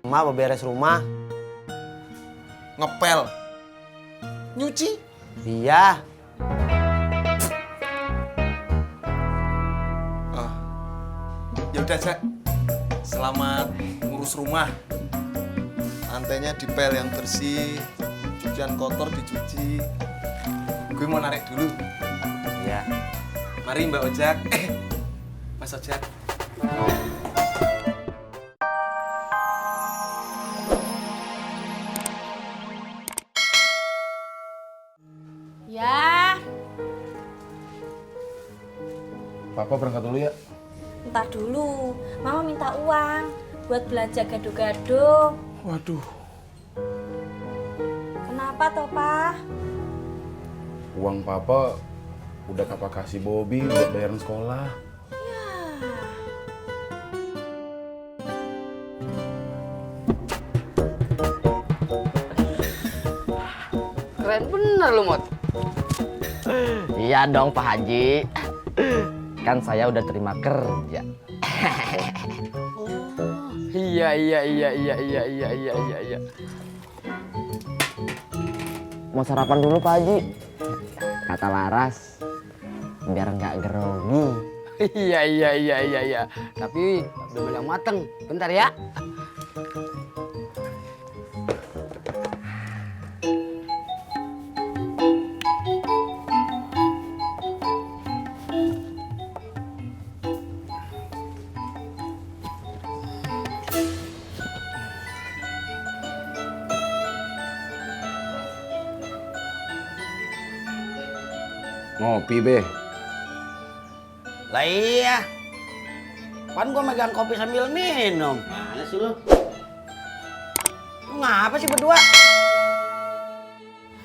emak beberes rumah. Ngepel. Nyuci. Iya. Oh. Ya udah, Jak. Selamat ngurus rumah. Lantainya dipel yang bersih, cucian kotor dicuci. Gue mau narik dulu. Iya. Mari Mbak Ojak. Mas Ojak. Ya, Papa berangkat dulu ya. entar dulu. Mama minta uang buat belanja gado-gado. Waduh, Kenapa toh, Pak? uang Papa udah Papa kasih Bobby buat bayaran sekolah. Keren bener lu, Mot. Iya dong Pak Haji. Kan saya udah terima kerja. Iya. Mau sarapan dulu Pak Haji. Kata Laras, biar nggak grogi. Iya. Tapi belum yang mateng. Bentar ya. Ngopi, Be. Lah iya. Kan gua megang kopi sambil minum. Mana sih lu? Lu ngapa sih berdua?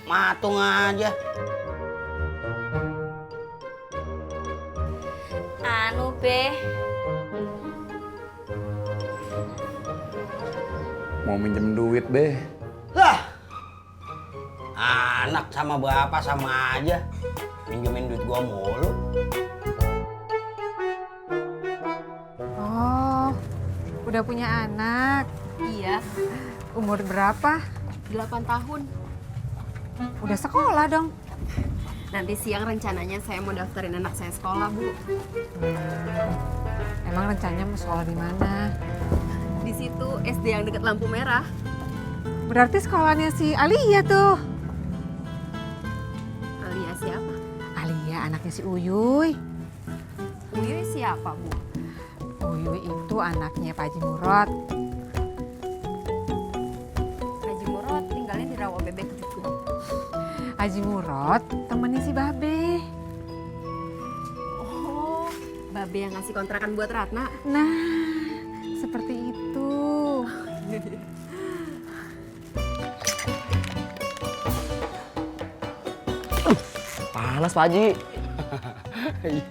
Matung aja. Anu, Be. Mau minjem duit, Be. Lah. Anak sama bapak sama aja. Minjemin duit gua mulu. Oh, udah punya anak. Iya, Umur berapa? 8 tahun. Udah sekolah dong. Nanti siang rencananya saya mau daftarin anak saya sekolah, Bu. Emang rencananya mau sekolah di mana? Di situ SD yang dekat lampu merah. Berarti sekolahnya si Alia tuh. Alia siapa? Alia anaknya si Uyuy. Uyuy siapa, Bu? Uyuy itu anaknya Pak Haji Murad. Haji Murad tinggalnya di Rawa Bebek juga. Haji Murad temennya si Babe. Oh, Babe yang ngasih kontrakan buat Ratna. Nah, seperti itu. Panas Pak Haji.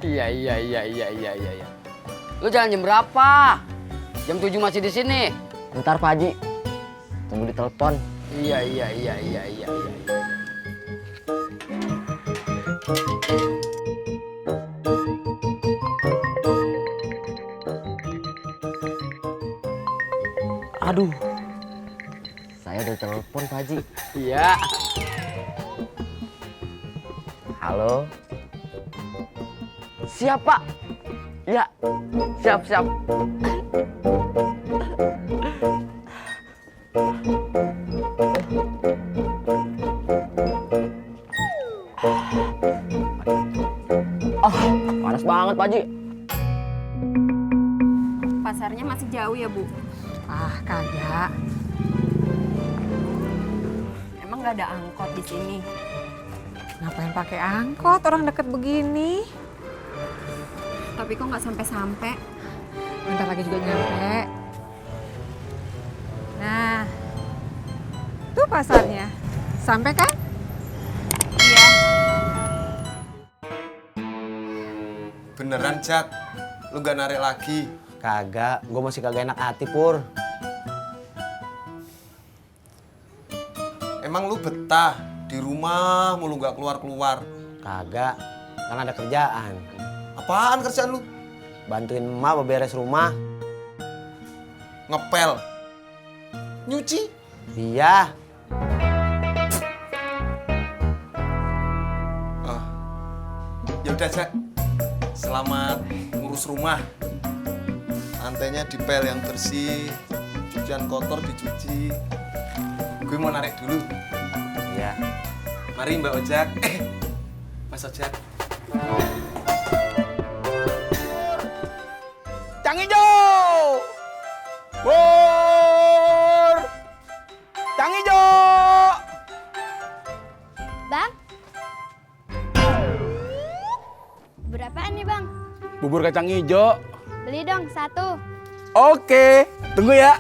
Iya. Lu jalan jam berapa? Jam 7 masih di sini. Ntar Pak Haji. Tunggu di telepon. Iya. Aduh. Saya udah telepon Pak Haji. Iya. Halo. Siap Pak. Ya. Siap. Panas banget Pak Haji. Pasarnya masih jauh ya, Bu? Ah, kagak. Emang nggak ada angkot di sini? Ngapain pakai angkot orang deket begini? Tapi kok nggak sampai-sampai? Bentar lagi juga nyampe. Nah, tuh pasarnya. Sampai kan? Iya. Beneran, Jak? Lu gak narik lagi? Kagak, gue masih kagak enak hati Pur. Emang lu betah di rumah mulu gak keluar-keluar? Kagak, kan ada kerjaan. Apaan kerjaan lu? Bantuin emak beberes rumah. Ngepel. Nyuci? Iya. Oh. Ya udah, Jak. Selamat ngurus rumah. Lantainya dipel yang bersih, cucian kotor dicuci. Gue mau narik dulu. Iya. Mari Mbak Ojak. Mas Ojak. Cang Ijo! Pur! Cang Ijo! Bang? Berapaan nih bang? Bubur kacang hijau. Beli dong satu. Oke, tunggu ya.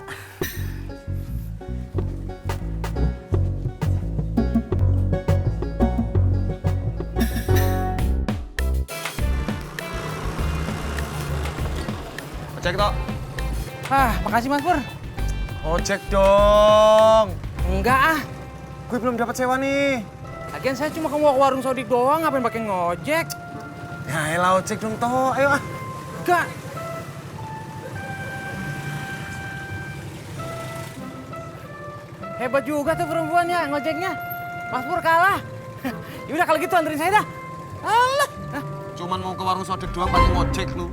Ojek tok. Makasih Mas Pur. Ojek dong. Enggak ah. Gue belum dapat sewa nih. Lagian saya cuma mau ke warung Sodik doang, ngapain pakai ngojek? Ya elah ojek dong toh. Ayo ah. Enggak. Hebat juga tuh perempuan ya ngojeknya. Mas Pur kalah. Yaudah kalau gitu anterin saya dah. Alah. Cuman mau ke warung Sodik doang pakai ngojek lu.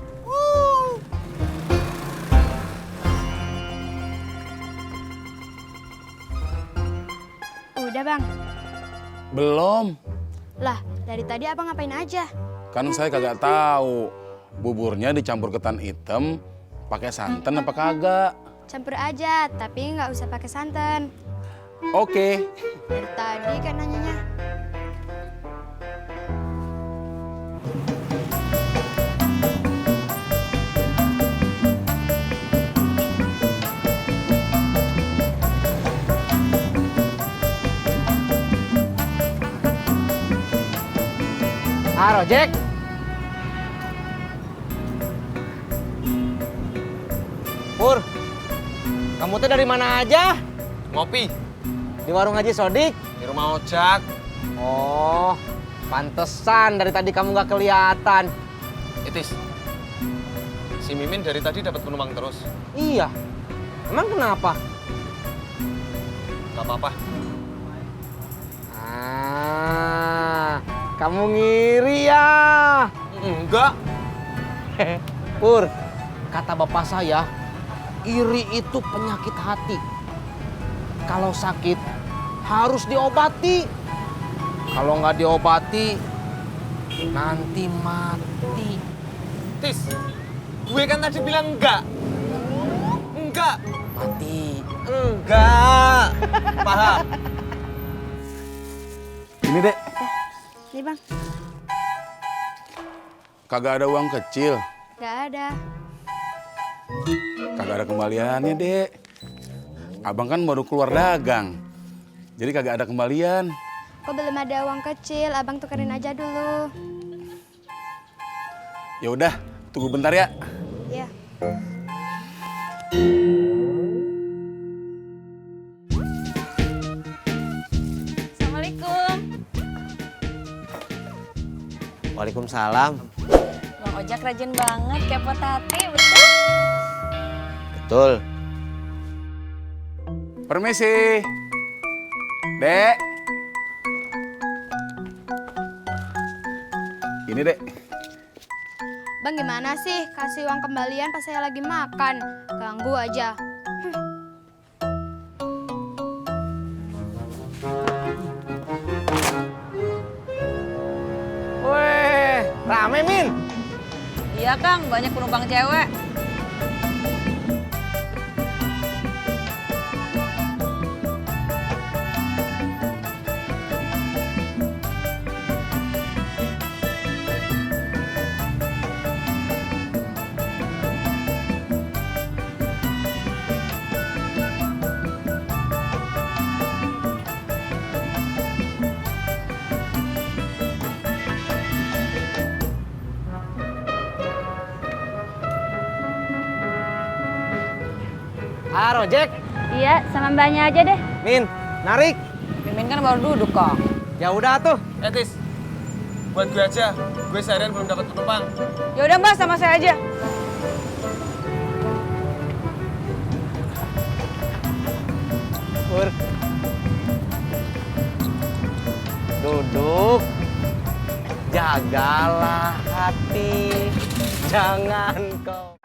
Udah bang. Belum. Lah dari tadi abang ngapain aja? Kan saya kagak tahu. Buburnya dicampur ketan hitam, pakai santan apa kagak? Campur aja, tapi nggak usah pakai santan. Oke. Dari tadi kan nanyanya. Ojek. Pur, kamu tuh dari mana aja? Ngopi Di warung Haji Sodik? di rumah Ojak. Oh, pantesan dari tadi kamu nggak kelihatan. Itis. Si Mimin dari tadi dapat penumpang terus. Iya, emang kenapa? Gak apa-apa. Ah, kamu ngiri ya? Enggak. Pur, kata bapak saya, iri itu penyakit hati. Kalau sakit, harus diobati. Kalau nggak diobati, nanti mati. Tis, gue kan tadi bilang enggak. Enggak. Mati. Enggak. Paham? Ini dek, Nih bang, kagak ada uang kecil. nggak ada. Kagak ada kembaliannya dek. Abang kan baru keluar dagang. Jadi kagak ada kembalian. Kok belum ada uang kecil? Abang tukerin aja dulu. Ya udah, tunggu bentar ya. Ya. Assalamualaikum. Waalaikumsalam. Bang Ojak rajin banget kayak potati, betul? Betul. Permisi. Dek. Ini dek. Bang gimana sih? Kasih uang kembalian pas saya lagi makan. Ganggu aja. Weh, rame Min. Iya Kang, banyak penumpang cewek. Ojek. Iya, sama mbaknya aja deh. Min, narik. Mimin kan baru duduk kok. Ya udah tuh. Tis, buat gue aja. Gue seharian belum dapat penumpang. Ya udah Mbak, sama saya aja. Pur. Duduk. Jagalah hati, jangan kau